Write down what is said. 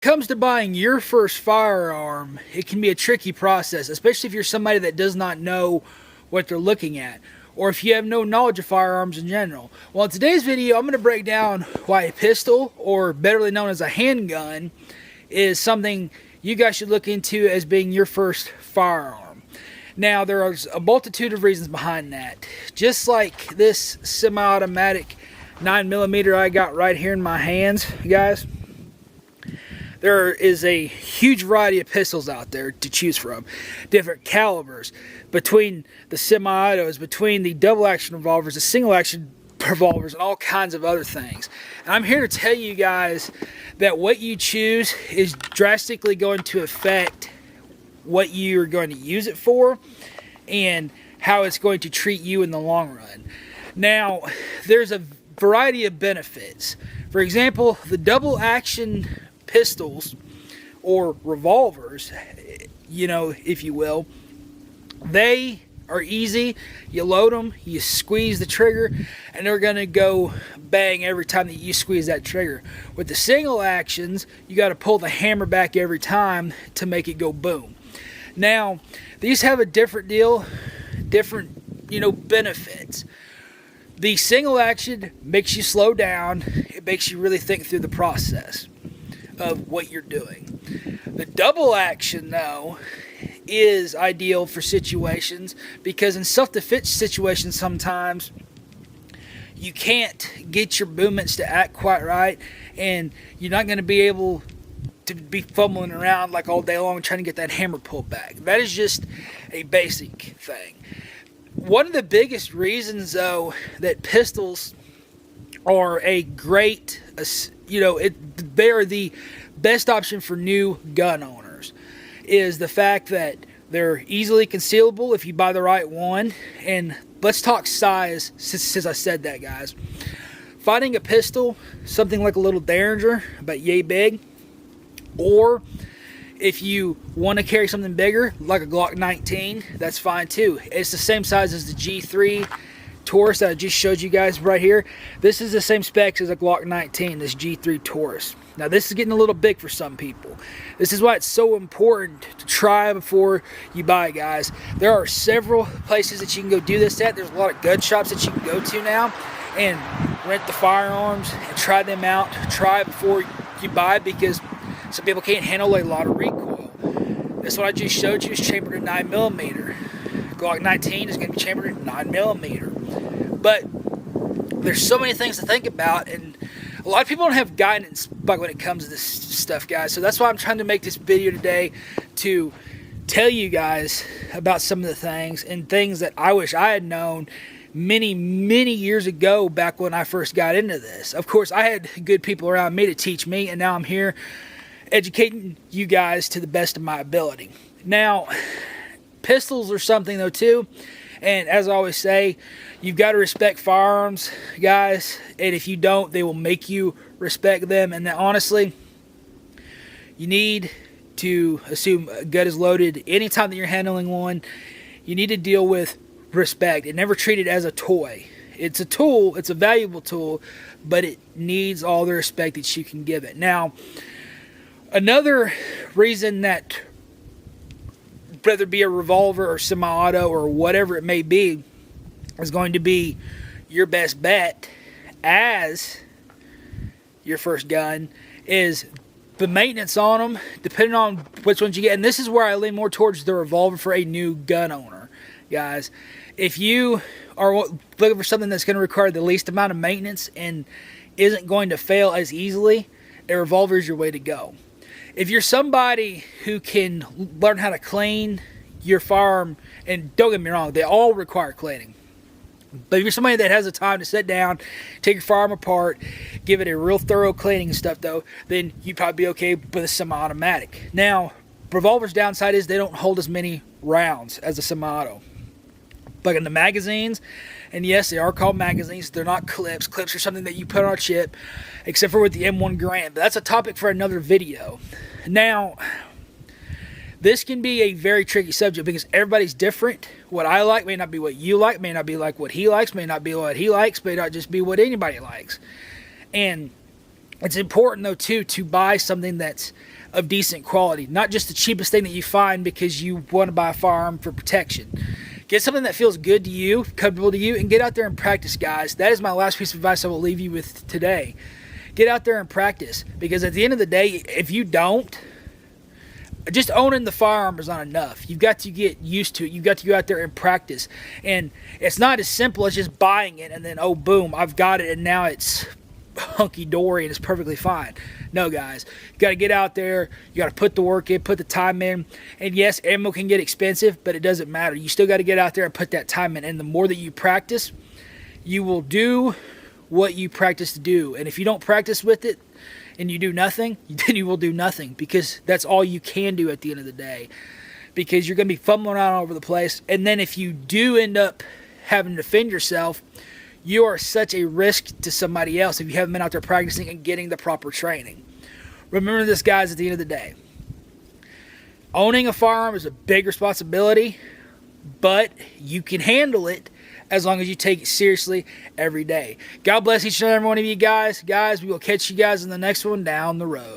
Comes to buying your first firearm, it can be a tricky process, especially if you're somebody that does not know what they're looking at, or if you have no knowledge of firearms in general. Well, in today's video, I'm going to break down why a pistol, or betterly known as a handgun, is something you guys should look into as being your first firearm. Now, there are a multitude of reasons behind that. Just like this semi-automatic 9mm I got right here in my hands, guys, there is a huge variety of pistols out there to choose from. Different calibers, between the semi-autos, between the double-action revolvers, the single-action revolvers, and all kinds of other things. And I'm here to tell you guys that what you choose is drastically going to affect what you're going to use it for and how it's going to treat you in the long run. Now, there's a variety of benefits. For example, the double-action pistols or revolvers, if you will, they are easy. You load them, you squeeze the trigger, and they're going to go bang every time that you squeeze that trigger. With the single actions, you got to pull the hammer back every time to make it go boom. Now, these have a different deal, different benefits. The single action makes you slow down. It makes you really think through the process of what you're doing. The double action, though, is ideal for situations because in self-defense situations sometimes you can't get your movements to act quite right, and you're not going to be able to be fumbling around like all day long trying to get that hammer pulled back. That is just a basic thing. One of the biggest reasons, though, that pistols are a great, they are the best option for new gun owners, is the fact that they're easily concealable if you buy the right one. And let's talk size, since I said that, guys. Finding a pistol, something like a little Derringer, about yay big, or if you want to carry something bigger, like a Glock 19, that's fine too. It's the same size as the G3 Taurus that I just showed you guys right here. This is the same specs as a Glock 19, this G3 Taurus. Now, this is getting a little big for some people. This is why it's so important to try before you buy, guys. There are several places that you can go do this at. There's a lot of gun shops that you can go to now and rent the firearms and try them out. Try before you buy, because some people can't handle a lot of recoil. This one I just showed you is chambered in 9mm. Glock 19 is going to be chambered in 9mm. But there's so many things to think about, and a lot of people don't have guidance when it comes to this stuff, guys. So that's why I'm trying to make this video today, to tell you guys about some of the things and things that I wish I had known many, many years ago, back when I first got into this. Of course, I had good people around me to teach me, and now I'm here educating you guys to the best of my ability. Now, pistols are something, though, too. And as I always say, you've got to respect firearms, guys. And if you don't, they will make you respect them. And then, honestly, you need to assume a gun is loaded anytime that you're handling one. You need to deal with respect and never treat it as a toy. It's a tool. It's a valuable tool, but it needs all the respect that you can give it. Now, another reason that, whether it be a revolver or semi-auto or whatever it may be, is going to be your best bet as your first gun, is the maintenance on them, depending on which ones you get. And this is where I lean more towards the revolver for a new gun owner, guys. If you are looking for something that's going to require the least amount of maintenance and isn't going to fail as easily, a revolver is your way to go. If you're somebody who can learn how to clean your firearm, and don't get me wrong, they all require cleaning. But if you're somebody that has the time to sit down, take your firearm apart, give it a real thorough cleaning and stuff, though, then you'd probably be okay with a semi-automatic. Now, revolver's downside is they don't hold as many rounds as a semi-auto. But in the magazines, and yes, they are called magazines, they're not clips. Clips are something that you put on a chip, except for with the M1 Garand. But that's a topic for another video. Now, this can be a very tricky subject because everybody's different. What I like may not be what you like, may not be like what he likes, may not be what he likes, may not just be what anybody likes. And It's important, though, too, to buy something that's of decent quality. Not just the cheapest thing that you find because you want to buy a firearm for protection. Get something that feels good to you, comfortable to you, and get out there and practice, guys. That is my last piece of advice I will leave you with today. Get out there and practice. Because at the end of the day, if you don't, just owning the firearm is not enough. You've got to get used to it. You've got to go out there and practice. And it's not as simple as just buying it and then, oh, boom, I've got it, and now it's hunky-dory and it's perfectly fine. No, guys, you got to get out there. You got to put the work in, put the time in. And yes, ammo can get expensive, but it doesn't matter. You still got to get out there and put that time in. And the more that you practice, you will do what you practice to do. And if you don't practice with it and you do nothing, then you will do nothing, because that's all you can do at the end of the day, because you're going to be fumbling around all over the place. And then if you do end up having to defend yourself, you are such a risk to somebody else if you haven't been out there practicing and getting the proper training. Remember this, guys, at the end of the day. Owning a firearm is a big responsibility, but you can handle it as long as you take it seriously every day. God bless each and every one of you guys. Guys, we will catch you guys in the next one down the road.